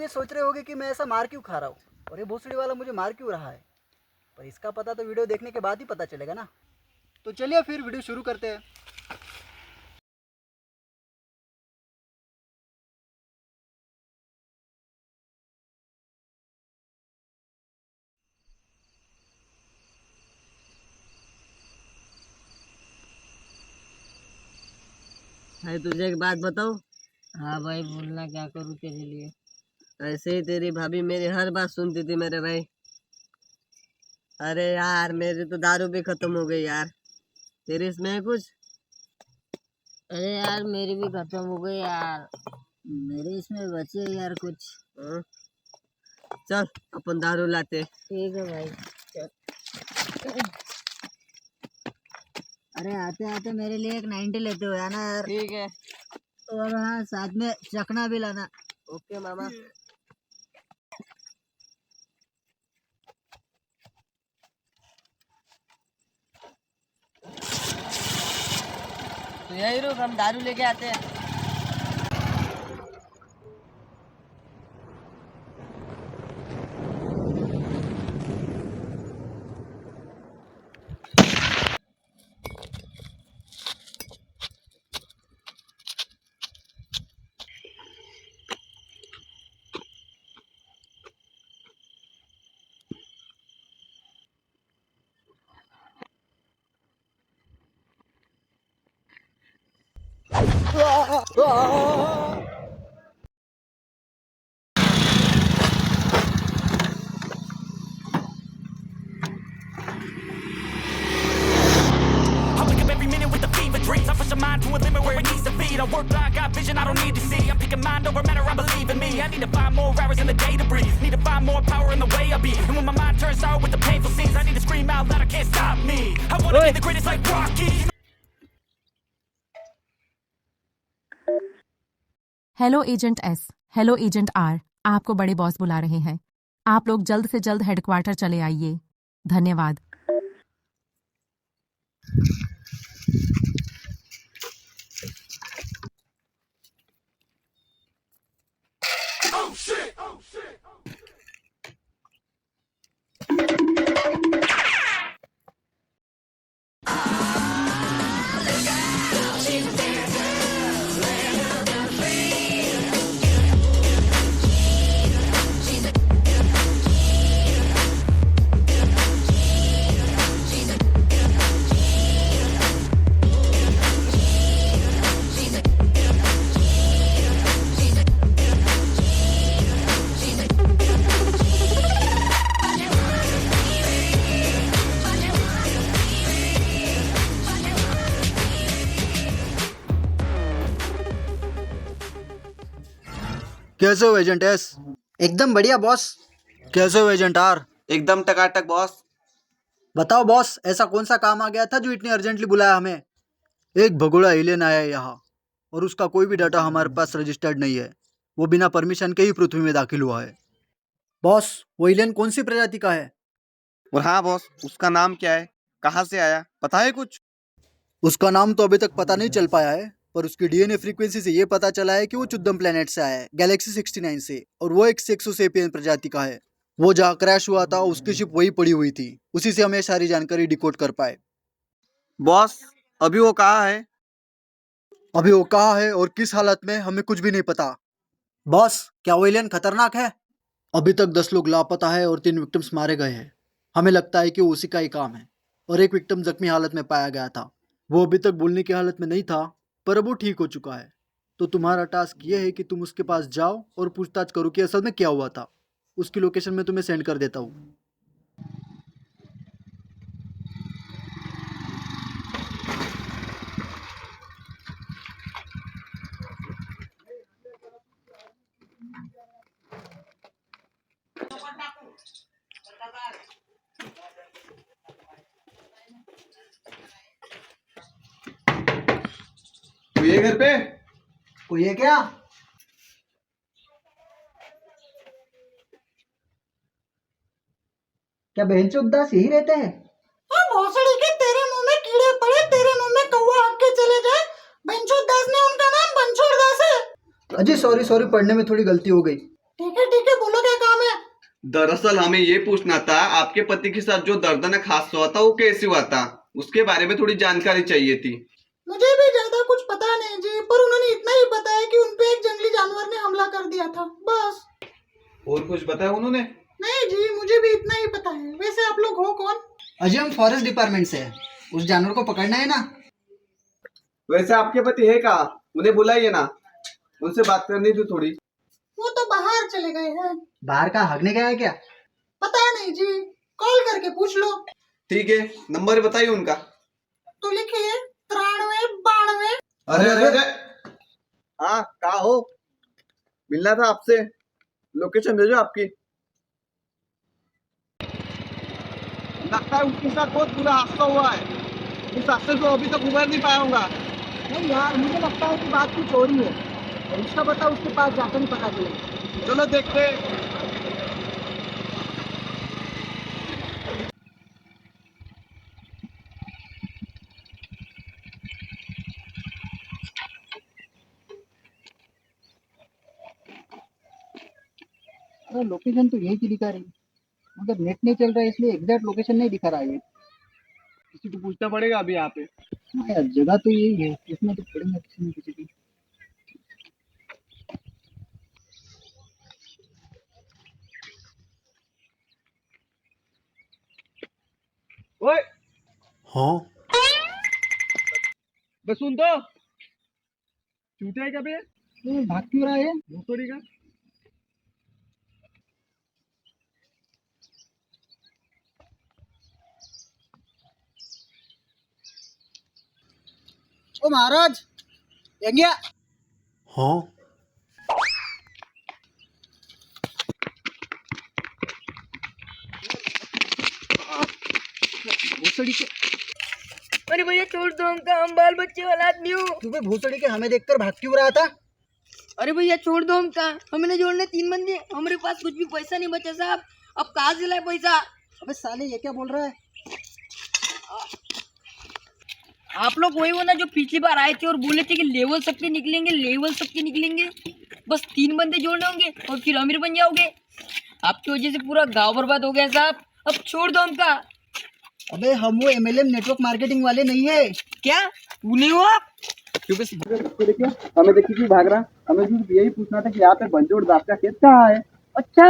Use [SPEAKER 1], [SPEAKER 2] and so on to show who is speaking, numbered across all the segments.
[SPEAKER 1] सोच रहे होगे कि मैं ऐसा मार क्यों खा रहा हूँ और ये भोसड़ी वाला मुझे मार क्यों रहा है, पर इसका पता तो वीडियो देखने के बाद ही पता चलेगा ना। तो चलिए फिर वीडियो शुरू करते हैं।
[SPEAKER 2] भाई तुझे एक बात बताऊं।
[SPEAKER 3] हाँ भाई, बोलना, क्या करूँ तेरे लिए?
[SPEAKER 2] ऐसे ही तेरी भाभी मेरी हर बात सुनती थी मेरे भाई। अरे यार मेरी तो दारू भी खत्म हो गई यार। तेरी इसमें है कुछ?
[SPEAKER 3] अरे यार, मेरी भी खत्म हो गई यार। मेरे इसमें बचे यार कुछ।
[SPEAKER 2] हाँ? चल अपन दारू लाते।
[SPEAKER 3] ठीक है भाई, चल। अरे आते आते मेरे लिए एक 90 लेते हो यार ना यार।
[SPEAKER 2] ठीक है।
[SPEAKER 3] और हाँ, साथ में चखना भी लाना।
[SPEAKER 2] ओके मामा। तो यही रुक, हम दारू लेके आते हैं।
[SPEAKER 4] I wake up every minute with the fever dreams. I push my mind to a limit where it needs to be. I work blind, got vision I don't need to see. I'm picking mind over matter, I believe in me. I need to find more hours in the day to breathe. Need to find more power in the way I be. And when my mind turns sour with the painful scenes, I need to scream out loud, I can't stop me. I wanna be the greatest like Rocky.
[SPEAKER 5] Hello agent S, hello agent R, आपको बड़े boss बुला रहे हैं। आप लोग जल्द से जल्द हेडक्वार्टर चले आइए। धन्यवाद।
[SPEAKER 1] कैसे हो एजेंट एस? एकदम बढ़िया बॉस। कैसे हो एजेंट आर?
[SPEAKER 6] एकदम टकाटक बॉस।
[SPEAKER 1] बताओ बॉस, ऐसा कौन सा काम आ गया था जो इतनी अर्जेंटली बुलाया हमें? एक भगोड़ा एलियन आया है यहाँ और उसका कोई भी डाटा हमारे पास रजिस्टर्ड नहीं है। वो बिना परमिशन के ही पृथ्वी में दाखिल हुआ है। बॉस, वो एलियन कौन सी प्रजाति का है?
[SPEAKER 6] और हाँ बॉस, उसका नाम क्या है, कहाँ से आया, पता है कुछ?
[SPEAKER 1] उसका नाम तो अभी तक पता नहीं चल पाया है, पर उसकी डीएनए फ्रीक्वेंसी से ये पता चला है कि वो चुद्दम प्लेनेट से आया है, गैलेक्सी 69 से, और वो एक सेक्सोसेपियन प्रजाति का है। वो जहाँ क्रैश हुआ था उसकी शिप वही पड़ी हुई थी। उसी से हमें सारी जानकारी डिकोड कर पाए।
[SPEAKER 6] बॉस, अभी वो कहाँ है?
[SPEAKER 1] अभी वो कहाँ है और किस हालत में, हमें कुछ भी नहीं पता। बॉस, क्या वो एलियन खतरनाक है? अभी तक 10 लोग लापता है और 3 विक्टिम्स मारे गए हैं। हमें लगता है कि वो उसी का ही काम है, और एक विक्टिम जख्मी हालत में पाया गया था। वो अभी तक बोलने की हालत में नहीं था, पर अब वो ठीक हो चुका है। तो तुम्हारा टास्क ये है कि तुम उसके पास जाओ और पूछताछ करो कि असल में क्या हुआ था। उसकी लोकेशन मैं तुम्हें सेंड कर देता हूँ।
[SPEAKER 6] कोई है घर पे?
[SPEAKER 1] कोई है क्या? क्या बहनचोद यही रहते हैं?
[SPEAKER 7] भोसड़ी के तेरे मुंह में कीड़े पड़े, तेरे मुंह में कौवा हक के चले जाए। बंचोद दास ने उनका नाम बंचोड़ दास है।
[SPEAKER 1] अजी सॉरी सॉरी, पढ़ने में थोड़ी गलती हो गई।
[SPEAKER 7] ठीक है,
[SPEAKER 6] दरअसल हमें ये पूछना था, आपके पति के साथ जो दर्दनाक हादसा हुआ था वो कैसे हुआ था, उसके बारे में थोड़ी जानकारी चाहिए थी।
[SPEAKER 7] मुझे भी ज्यादा कुछ पता नहीं जी, पर उन्होंने इतना ही बताया कि उनपे एक जंगली जानवर ने हमला कर दिया था, बस।
[SPEAKER 6] और कुछ बताया उन्होंने?
[SPEAKER 7] नहीं जी, मुझे भी इतना ही पता है। वैसे आप लोग हो कौन?
[SPEAKER 1] अजय, हम फॉरेस्ट डिपार्टमेंट से हैं। उस जानवर को पकड़ना है ना।
[SPEAKER 6] वैसे आपके पति है कहाँ? उन्हें बुलाइए ना, उनसे बात करनी थी थोड़ी।
[SPEAKER 7] वो तो बाहर चले गए हैं।
[SPEAKER 1] बाहर का हगने गया है क्या?
[SPEAKER 7] पता नहीं जी, कॉल करके पूछ लो।
[SPEAKER 6] ठीक है, नंबर बताइए उनका।
[SPEAKER 7] तो लिखिए 93 92।
[SPEAKER 6] अरे अरे अरे, हाँ कहाँ हो? मिलना था आपसे, लोकेशन भेजो आपकी। लगता है उसके साथ बहुत बुरा हादसा हुआ है, इस हादसे को अभी तक उबर नहीं पाया होगा।
[SPEAKER 7] नहीं यार, मुझे लगता है कि बात कुछ और ही है। उसका पता उसके पास जाकर ही पता चलेगा।
[SPEAKER 6] चलो देखते हैं।
[SPEAKER 8] अरे लोकेशन तो यही की दिखा रही है, मगर नेट नहीं चल रहा है इसलिए एग्जैक्ट लोकेशन नहीं दिखा रहा है ये।
[SPEAKER 6] किसी को पूछना पड़ेगा अभी यहाँ पे।
[SPEAKER 8] हाँ यार, जगह तो यही है, इसमें तो पड़ेगा किसी न किसी की।
[SPEAKER 6] ओए
[SPEAKER 1] हाँ,
[SPEAKER 6] बस सुन तो, चूतिया है क्या बे?
[SPEAKER 8] तो भाग क्यों रहा है?
[SPEAKER 6] भोसड़ी का।
[SPEAKER 1] ओ महाराज, ये गया। हाँ, भोसड़ी के।
[SPEAKER 3] अरे भैया छोड़ दो हमका, हम बाल बच्चे वाला आदमी हूँ।
[SPEAKER 1] तुम्हें भोसड़ी के हमें देखकर भाग क्यों रहा था?
[SPEAKER 3] अरे भैया छोड़ दो हमका, हमें जोड़ने 3 बंदे, हमारे पास कुछ भी पैसा नहीं बचा साहब। अब कहाँ से लाए पैसा?
[SPEAKER 1] अबे साले, ये क्या बोल रहा है?
[SPEAKER 3] आप लोग वही हो ना जो पिछली बार आए थे और बोले थे कि लेवल सबके निकलेंगे, लेवल सबके निकलेंगे, बस 3 बंदे जोड़ने होंगे और फिर अमीर बन जाओगे। आपकी वजह से पूरा गांव बर्बाद हो गया साहब, अब छोड़ दो हमका।
[SPEAKER 1] अबे हम वो MLM नेटवर्क मार्केटिंग वाले नहीं है।
[SPEAKER 3] क्या तू नहीं हो आप?
[SPEAKER 6] हमें देखिए क्यों भाग रहा? हमें सिर्फ यही पूछना था कि यहाँ पे बंजोड़ दास का खेत कहाँ है।
[SPEAKER 3] अच्छा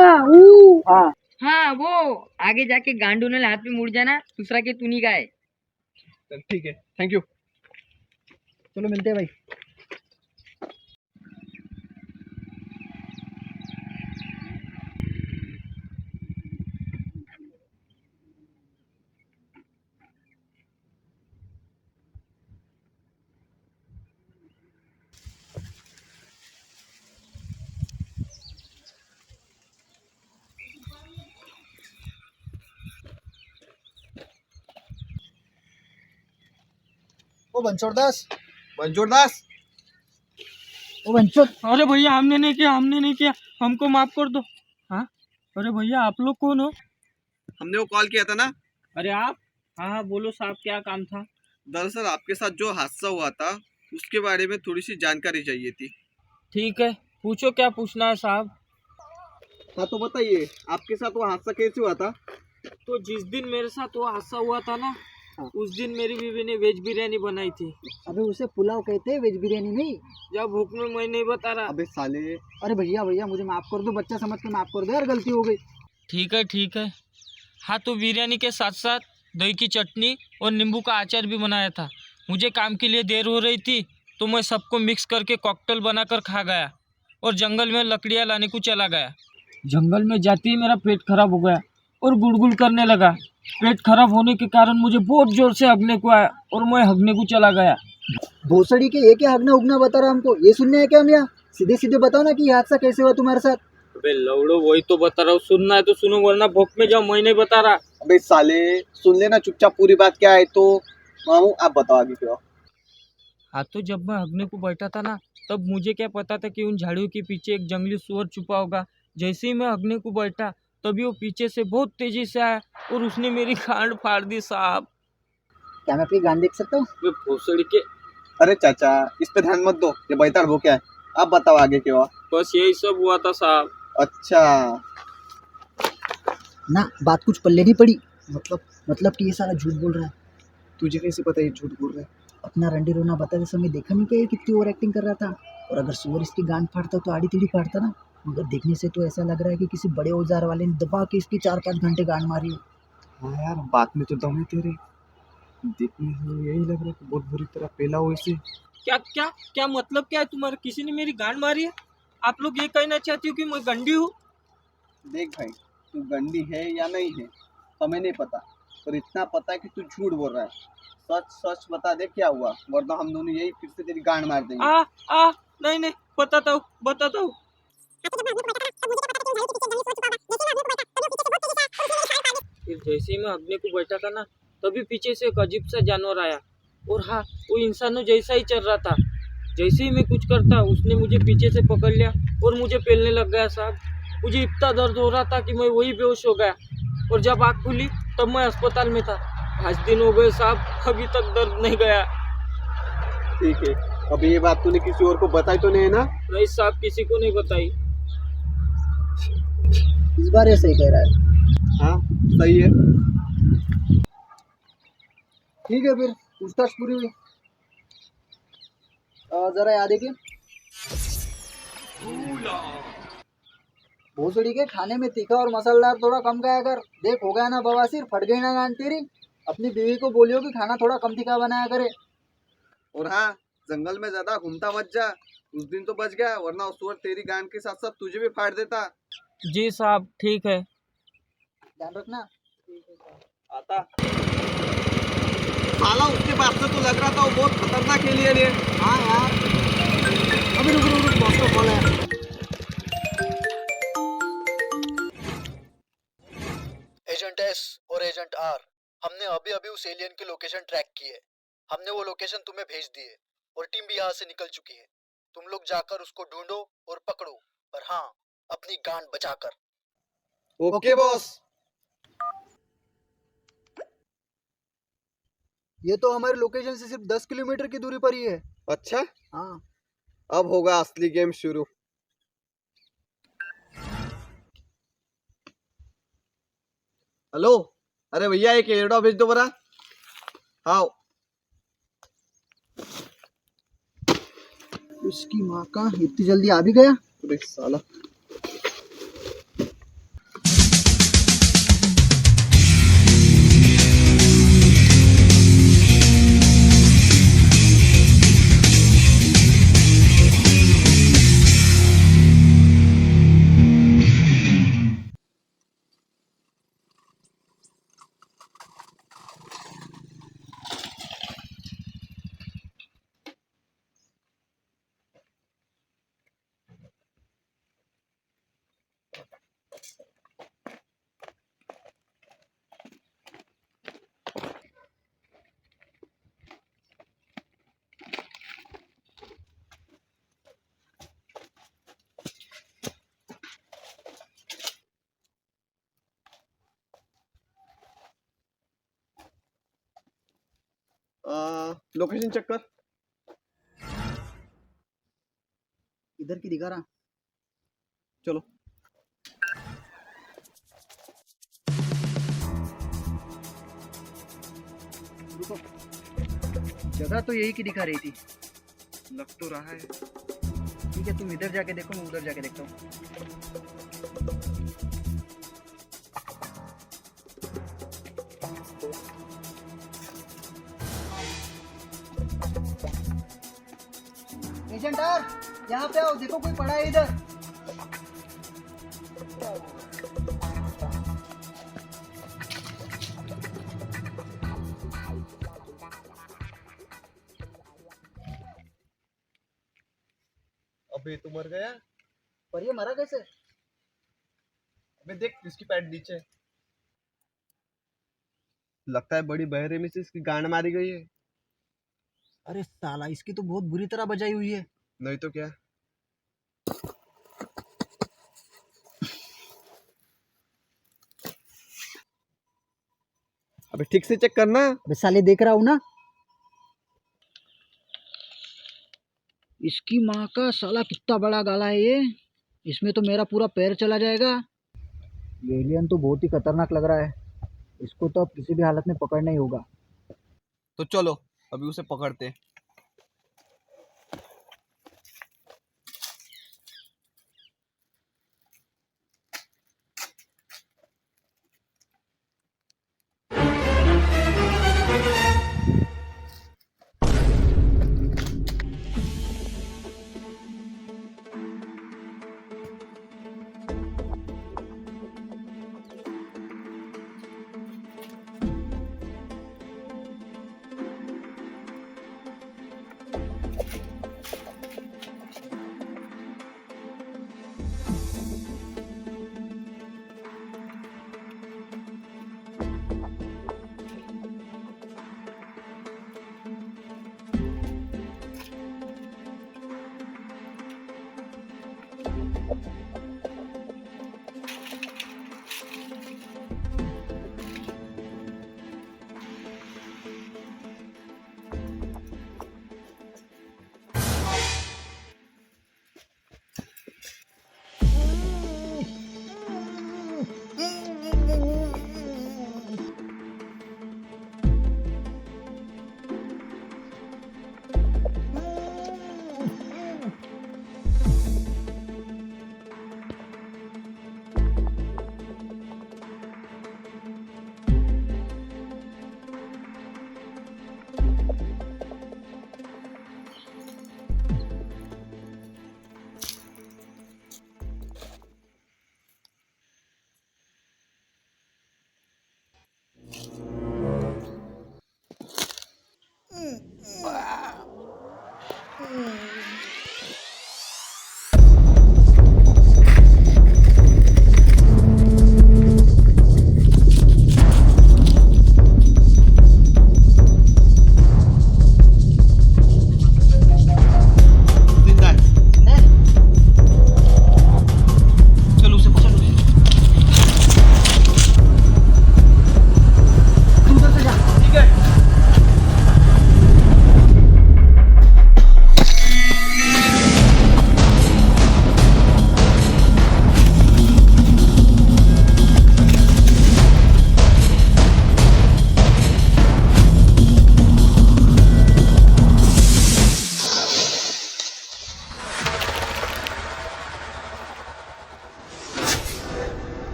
[SPEAKER 3] हाँ हाँ, वो आगे जाके गांडू ने हाथ में मुड़ जाना, दूसरा के तू नहीं का है।
[SPEAKER 6] ठीक है, थैंक यू।
[SPEAKER 1] चलो मिलते हैं भाई। ओ बंचोड़ दास,
[SPEAKER 6] बंजोड़ दास,
[SPEAKER 1] ओ बंचोड़।
[SPEAKER 9] अरे भैया हमने नहीं किया, हमने नहीं किया, हमको माफ कर दो। हाँ अरे भैया आप लोग कौन हो?
[SPEAKER 6] हमने वो कॉल किया था ना।
[SPEAKER 9] अरे आप? हाँ हाँ बोलो साहब, क्या काम था?
[SPEAKER 6] दरअसल आपके साथ जो हादसा हुआ था उसके बारे में थोड़ी सी जानकारी चाहिए थी।
[SPEAKER 9] ठीक है, पूछो क्या पूछना है साहब।
[SPEAKER 6] हाँ तो बताइए, आपके साथ वो हादसा कैसे हुआ था?
[SPEAKER 9] तो जिस दिन मेरे साथ वो हादसा हुआ था ना, उस दिन मेरी बीवी ने वेज बिरयानी बनाई थी।
[SPEAKER 1] अबे उसे पुलाव कहते हैं, वेज बिरयानी नहीं।
[SPEAKER 9] जब भूख में मैं नहीं बता रहा।
[SPEAKER 6] अबे साले।
[SPEAKER 1] अरे भैया भैया, मुझे माफ कर दो, बच्चा समझ के माफ कर दो यार, गलती हो गई।
[SPEAKER 9] ठीक है ठीक है। हाँ तो बिरयानी के साथ साथ दही की चटनी और नींबू का अचार भी बनाया था। मुझे काम के लिए देर हो रही थी तो मैं सबको मिक्स करके कॉकटेल बनाकर खा गया और जंगल में लकड़ियाँ लाने को चला गया। जंगल में जाते ही मेरा पेट खराब हो गया और गुड़गुड़ करने लगा। पेट खराब होने के कारण मुझे बहुत जोर से हगने को आया और मैं हगने को चला गया।
[SPEAKER 1] भोसड़ी के, ये क्या हगना उगना बता रहा हमको? ये सुनने है क्या हम यहाँ? सीधे सीधे बताओ ना कि ये हादसा कैसे हुआ तुम्हारे साथ।
[SPEAKER 9] अबे लौड़ो, वही तो बता रहा हूँ, सुनना है तो सुनो वरना भूख में जाओ, मैं नहीं बता रहा।
[SPEAKER 6] अबे साले, सुन लेना चुपचाप पूरी बात क्या है तो। मामू आप बताओ आगे क्या।
[SPEAKER 9] हाँ तो जब मैं हगने को बैठा था ना, तब मुझे क्या पता था कि उन झाड़ियों के पीछे एक जंगली सुअर छुपा होगा। जैसे ही मैं हगने को बैठा तभी वो पीछे से बहुत तेजी से आया और उसने मेरी गांड फाड़ दी साहब।
[SPEAKER 1] क्या मैं अपनी गांड देख सकता हूँ?
[SPEAKER 9] वे भोसड़ी के।
[SPEAKER 6] अरे चाचा, इस पे ध्यान मत दो, ये बेहतर वो क्या है। आप बताओ आगे क्या हुआ।
[SPEAKER 9] बस यही सब हुआ था साहब।
[SPEAKER 6] अच्छा,
[SPEAKER 8] ना बात कुछ पल्ले नहीं पड़ी। मतलब कि ये साला झूठ बोल रहा है।
[SPEAKER 6] तुझे कैसे पता ये झूठ बोल रहा है?
[SPEAKER 8] अपना रंडी रोना बताते समय देखा नहीं क्या ये कितनी ओवर एक्टिंग कर रहा था। और अगर सुअर इसकी गांड फाड़ता तो आड़ी टेढ़ी फाड़ता ना। मगर देखने से तो ऐसा लग रहा है कि किसी बड़े औजार वाले ने दबा के इसकी 4-5 घंटे गांड मारी है।
[SPEAKER 6] हाँ यार, बात में तो दम है तेरे। देखने से यही लग रहा है कि बहुत बुरी तरह पेला हो इसे।
[SPEAKER 9] क्या क्या क्या मतलब क्या है तुम्हारा? किसी ने मेरी गांड मारी है? आप लोग ये कहना चाहते हो कि मैं गंडी हूँ?
[SPEAKER 6] देख भाई, तू गंदी है या नहीं है हमें नहीं पता, पर इतना पता है कि तू झूठ बोल रहा है। सच सच बता दे क्या हुआ, वरना हम दोनों यही फिर से तेरी गांड मार देंगे।
[SPEAKER 9] नहीं नहीं, बताता हूँ। फिर जैसे ही मैं हगने को बैठा था ना, तभी पीछे से एक अजीब सा जानवर आया। और हाँ, वो इंसानों जैसा ही चल रहा था। जैसे ही मैं कुछ करता, उसने मुझे पीछे से पकड़ लिया और मुझे पेलने लग गया साहब। मुझे इतना दर्द हो रहा था कि मैं वही बेहोश हो गया। और जब आँख खुली तब मैं अस्पताल में था। 5 दिन हो गए साहब, अभी तक दर्द नहीं गया।
[SPEAKER 6] ठीक है, अभी ये बात तूने किसी और को बताई तो नहीं है ना?
[SPEAKER 9] नहीं साहब, किसी को नहीं बताई।
[SPEAKER 8] इस बार ऐसे ही कह रहा है।
[SPEAKER 6] हाँ सही है।
[SPEAKER 8] ठीक है, फिर पूछताछ पूरी हुई। जरा याद है कि भोसड़ी के खाने में तीखा और मसालेदार थोड़ा कम खाया कर। देख हो गया ना बवासीर, फट गई ना गांड तेरी। अपनी बीवी को बोलियो कि खाना थोड़ा कम तीखा बनाया करे।
[SPEAKER 6] और हाँ, जंगल में ज्यादा घूमता मत जा। उस दिन तो बच गया, वरना उस वक्त तेरी गांड के साथ साथ तुझे भी फाड़ देता।
[SPEAKER 9] जी साहब, ठीक है।
[SPEAKER 8] ध्यान रखना।
[SPEAKER 6] आता साला, उसके बाप से तो लग रहा था वो बहुत खतरनाक एलियन है।
[SPEAKER 8] हाँ यार, अभी रुक बॉस का कॉल है।
[SPEAKER 1] एजेंट एस और एजेंट आर, हमने अभी अभी उस एलियन की लोकेशन ट्रैक की है। हमने वो लोकेशन तुम्हें भेज दी है और टीम भी यहाँ से निकल चुकी है। तुम लोग जाकर उसको ढूंढो और पकड़ो, पर हाँ, अपनी गांड बचाकर।
[SPEAKER 6] Okay boss.
[SPEAKER 1] ये तो हमारे लोकेशन से सिर्फ 10 किलोमीटर की दूरी पर ही है।
[SPEAKER 6] अच्छा,
[SPEAKER 1] हाँ,
[SPEAKER 6] अब होगा असली गेम शुरू। हेलो, अरे भैया एक एयरडॉप भेज दो बरा। हाँ,
[SPEAKER 8] उसकी माँ का इतनी जल्दी आ भी गया।
[SPEAKER 6] अरे साला। लोकेशन चेक कर।
[SPEAKER 8] इधर की दिखा रहा।
[SPEAKER 6] चलो।
[SPEAKER 8] रुको, जगह तो यही की दिखा रही थी।
[SPEAKER 6] लग तो रहा है।
[SPEAKER 8] ठीक है, तुम इधर जाके देखो, मैं उधर जाके देखता हूँ। एजेंट आर, यहाँ पे आओ, देखो कोई पड़ा है इधर।
[SPEAKER 6] अबे तो मर गया।
[SPEAKER 8] पर ये मरा कैसे?
[SPEAKER 6] अबे देख, इसकी पैड नीचे है। लगता है बड़ी बहरे में से इसकी गांड मारी गई है।
[SPEAKER 8] अरे साला, इसकी तो बहुत बुरी तरह बजाई हुई है।
[SPEAKER 6] नहीं तो क्या। अबे ठीक से चेक करना।
[SPEAKER 8] अबे साले, देख रहा हूँ ना। इसकी माँ का साला कितना बड़ा गाला है ये। इसमें तो मेरा पूरा पैर चला जाएगा। ये एलियन तो बहुत ही खतरनाक लग रहा है। इसको तो अब किसी भी हालत में पकड़ना ही होगा।
[SPEAKER 6] तो चलो अभी उसे पकड़ते हैं।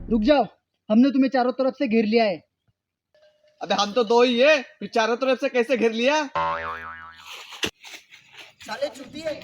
[SPEAKER 8] रुक जाओ, हमने तुम्हें चारों तरफ से घेर लिया है।
[SPEAKER 6] अबे हम तो दो ही है, फिर चारों तरफ से कैसे घेर लिया?
[SPEAKER 8] साले चुप्पी है।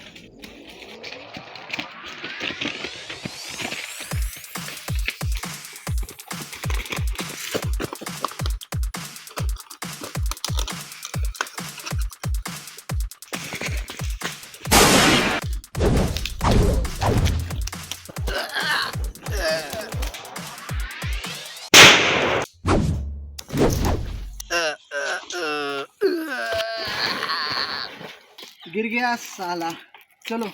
[SPEAKER 8] गिर गया साला। चलो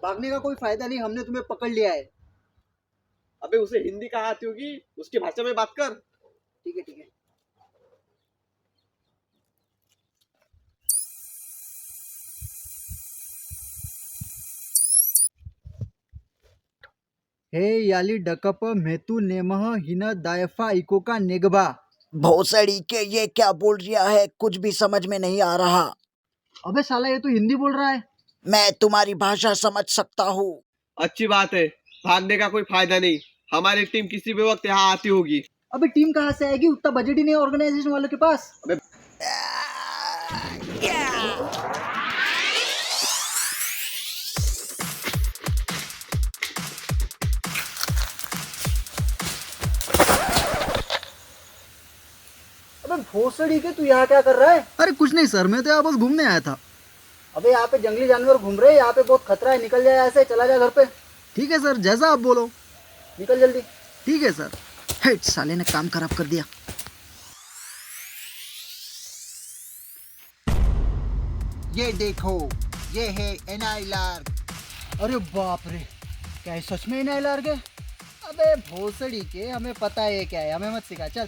[SPEAKER 8] भागने का कोई फायदा नहीं, हमने तुम्हें पकड़ लिया है।
[SPEAKER 6] अबे उसे हिंदी कहाँ आती होगी, उसकी भाषा में बात कर।
[SPEAKER 8] ठीक है ठीक है। हे याली डकप मेतु नेमह हिन दायफा इकोका नेगबा। भोसड़ी के ये क्या बोल रहा है, कुछ भी समझ में नहीं आ रहा। अबे साला ये तो हिंदी बोल रहा है। मैं तुम्हारी भाषा समझ सकता हूँ।
[SPEAKER 6] अच्छी बात है, भागने का कोई फायदा नहीं, हमारी टीम किसी भी वक्त यहाँ आती होगी।
[SPEAKER 8] अबे टीम कहाँ से आएगी, उतना बजट ही नहीं ऑर्गेनाइजेशन वालों के पास।
[SPEAKER 6] अबे
[SPEAKER 8] अबे भोसड़ी के तू यहाँ क्या कर रहा है?
[SPEAKER 1] अरे कुछ नहीं सर, मैं तो यहाँ बस घूमने आया था।
[SPEAKER 8] अबे यहाँ पे जंगली जानवर घूम रहे हैं, यहाँ पे बहुत खतरा है, निकल जाए यहाँ से, चला जा घर पे। ठीक है सर, जैसा आप बोलो।
[SPEAKER 1] निकल जल्दी।
[SPEAKER 8] ठीक है सर। हेट, साले ने काम खराब कर दिया।
[SPEAKER 10] ये देखो, ये है एनआईआर।
[SPEAKER 8] अरे बाप रे, क्या है सच में इन्हें लार गए? अबे भोसड़ी के, हमें पता है क्या है, हमें मत सिखा, चल।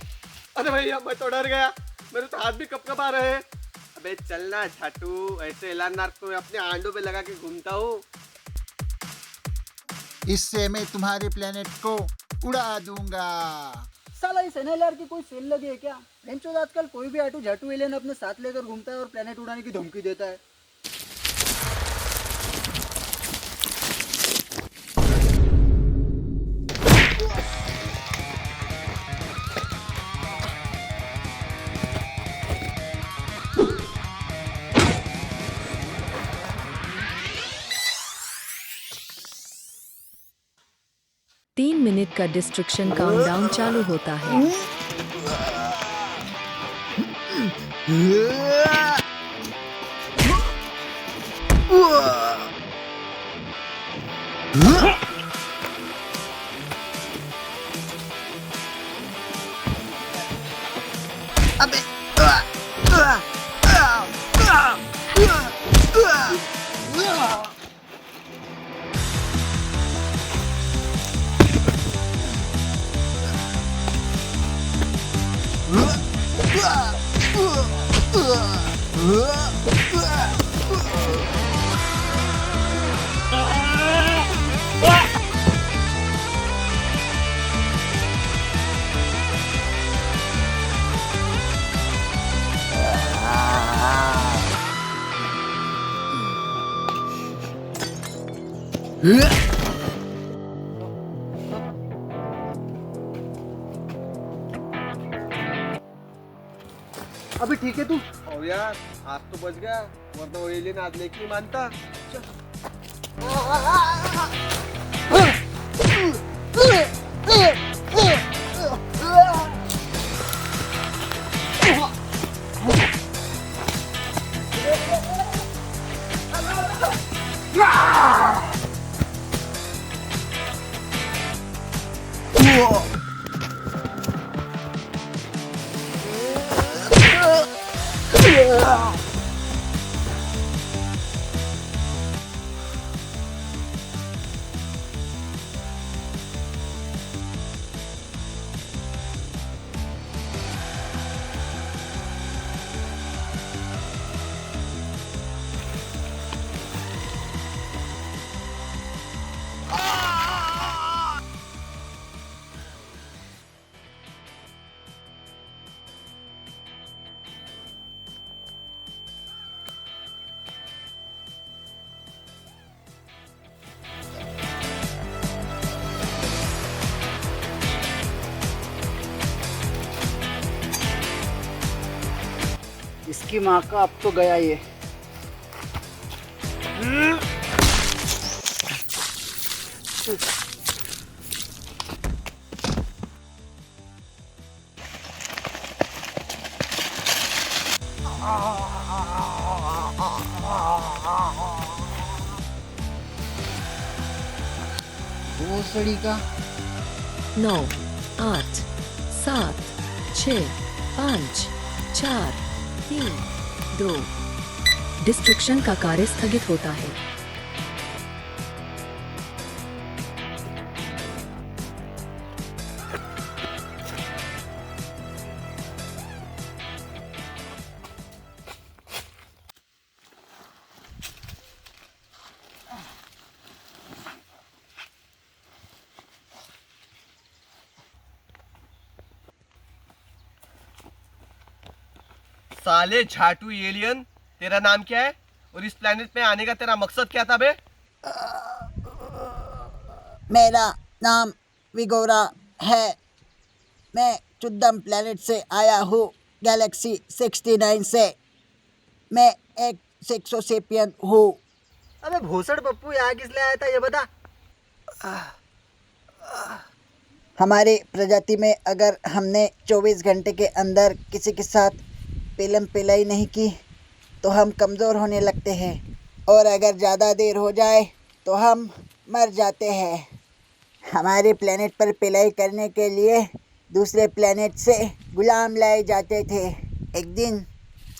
[SPEAKER 6] अरे भैया मैं तो डर गया, मेरे तो हाथ भी कप आ रहे हैं। अबे चलना छाटू, ऐसे एलानार को अपने आंडों पे लगा के घूमता हूँ।
[SPEAKER 10] इससे मैं तुम्हारे प्लेनेट को उड़ा दूंगा।
[SPEAKER 8] साला इस एनएलआर की कोई सेल लगी है क्या? बेंचोद आजकल कोई भी आटू झाटू एलियन अपने साथ लेकर घूमता है और प्लेनेट उड़ाने की धमकी देता है।
[SPEAKER 11] तीन मिनट का डिस्ट्रक्शन काउंटडाउन चालू होता है।
[SPEAKER 8] अभी ठीक है तू?
[SPEAKER 6] और यार आज तो बच गया, वरना वो एलियन आज लेके ही मानता।
[SPEAKER 8] इसकी माँ का अब तो गया ये। भोसड़ी का।
[SPEAKER 11] 9, 8, 7, 6, 5, 4, 3, 2। डिस्ट्रक्शन का कार्य स्थगित होता है।
[SPEAKER 6] साले झाटू एलियन, तेरा नाम क्या है और इस प्लेनेट में आने का तेरा मकसद क्या था बे?
[SPEAKER 10] मेरा नाम विगोरा है। मैं चुद्दम प्लेनेट से आया हूँ, गैलेक्सी 69 से। मैं एक सेक्सोसेपियन हूँ।
[SPEAKER 8] अबे भोसड़ पप्पू, यहाँ किस लिए आया था ये बता।
[SPEAKER 10] हमारी प्रजाति में अगर हमने 24 घंटे के अंदर किसी के साथ पिलम पिलाई नहीं की तो हम कमज़ोर होने लगते हैं, और अगर ज़्यादा देर हो जाए तो हम मर जाते हैं। हमारे प्लेनेट पर पिलाई करने के लिए दूसरे प्लेनेट से गुलाम लाए जाते थे। एक दिन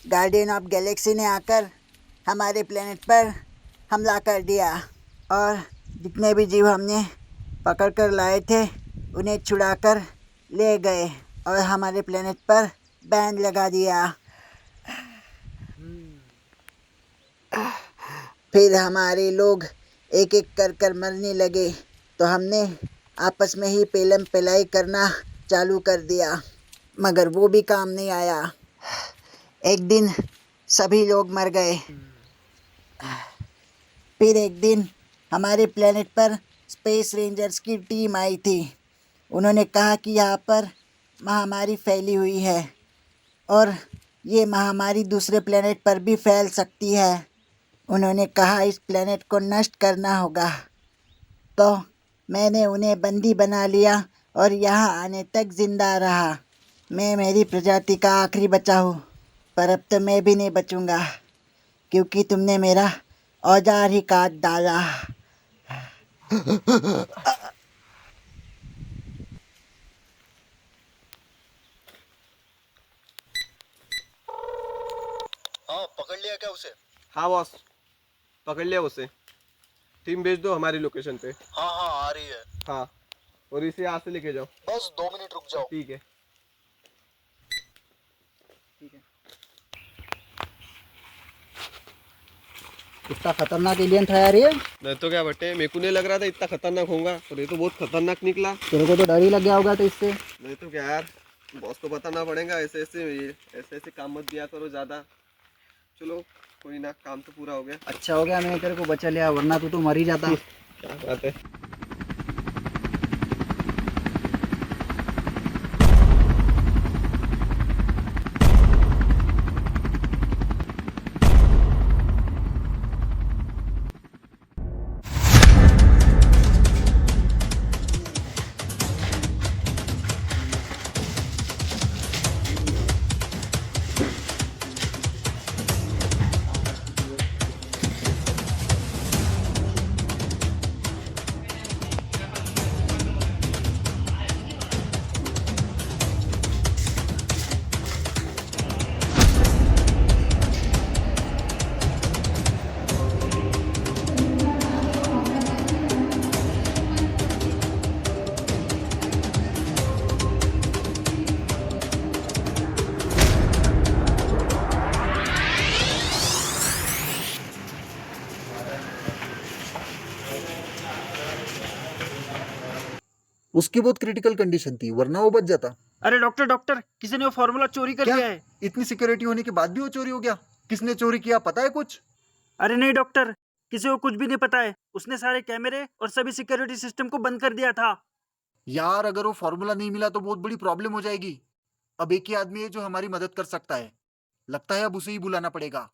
[SPEAKER 10] गार्डियन ऑफ गैलेक्सी ने आकर हमारे प्लेनेट पर हमला कर दिया और जितने भी जीव हमने पकड़ कर लाए थे उन्हें छुड़ाकर ले गए और हमारे प्लेनेट पर बैन लगा दिया। फिर हमारे लोग एक एक कर कर मरने लगे तो हमने आपस में ही पेलम पिलाई करना चालू कर दिया, मगर वो भी काम नहीं आया। एक दिन सभी लोग मर गए। फिर एक दिन हमारे प्लेनेट पर स्पेस रेंजर्स की टीम आई थी। उन्होंने कहा कि यहाँ पर महामारी फैली हुई है और ये महामारी दूसरे प्लेनेट पर भी फैल सकती है। उन्होंने कहा इस प्लेनेट को नष्ट करना होगा। तो मैंने उन्हें बंदी बना लिया और यहाँ आने तक जिंदा रहा। मैं मेरी प्रजाति का आखिरी बचा हूँ, पर अब तो मैं भी नहीं बचूंगा क्योंकि तुमने मेरा औजार ही काट डाला।
[SPEAKER 6] हाँ, पकड़ लिया क्या उसे? हाँ बॉस, पकड़ लिया उसे। टीम भेज दो हमारी लोकेशन पे।
[SPEAKER 1] हाँ हाँ आ रही है।
[SPEAKER 6] हाँ, और इसे यहाँ से लेके जाओ।
[SPEAKER 1] बस 2 मिनट रुक जाओ।
[SPEAKER 6] ठीक है।
[SPEAKER 8] इतना खतरनाक एलियन था यार ये।
[SPEAKER 6] नहीं तो क्या बट्टे, मेरे को नहीं लग रहा था इतना खतरनाक होगा, पर ये तो बहुत खतरनाक निकला।
[SPEAKER 8] तेरे को तो डर ही लग गया होगा तो इससे।
[SPEAKER 6] नहीं तो क्या यार, बॉस को बताना पड़ेगा। ऐसे ऐसे काम मत दिया करो ज़्यादा। चलो कोई ना, काम तो पूरा हो गया।
[SPEAKER 8] अच्छा हो गया मैंने तेरे को बचा लिया, वरना तू तो मर ही जाता।
[SPEAKER 6] क्या बात है।
[SPEAKER 1] उसकी बहुत क्रिटिकल कंडीशन थी, वरना वो बच जाता।
[SPEAKER 8] अरे डॉक्टर किसी ने वो फॉर्मूला चोरी कर लिया है।
[SPEAKER 1] इतनी सिक्योरिटी होने के बाद भी वो चोरी हो गया? किसने चोरी किया पता है कुछ?
[SPEAKER 8] अरे नहीं डॉक्टर, किसी को कुछ भी नहीं पता है। उसने सारे कैमरे और सभी सिक्योरिटी सिस्टम को बंद कर दिया था।
[SPEAKER 1] यार अगर वो फॉर्मूला नहीं मिला तो बहुत बड़ी प्रॉब्लम हो जाएगी। अब एक ही आदमी है जो हमारी मदद कर सकता है। लगता है अब उसे ही बुलाना पड़ेगा।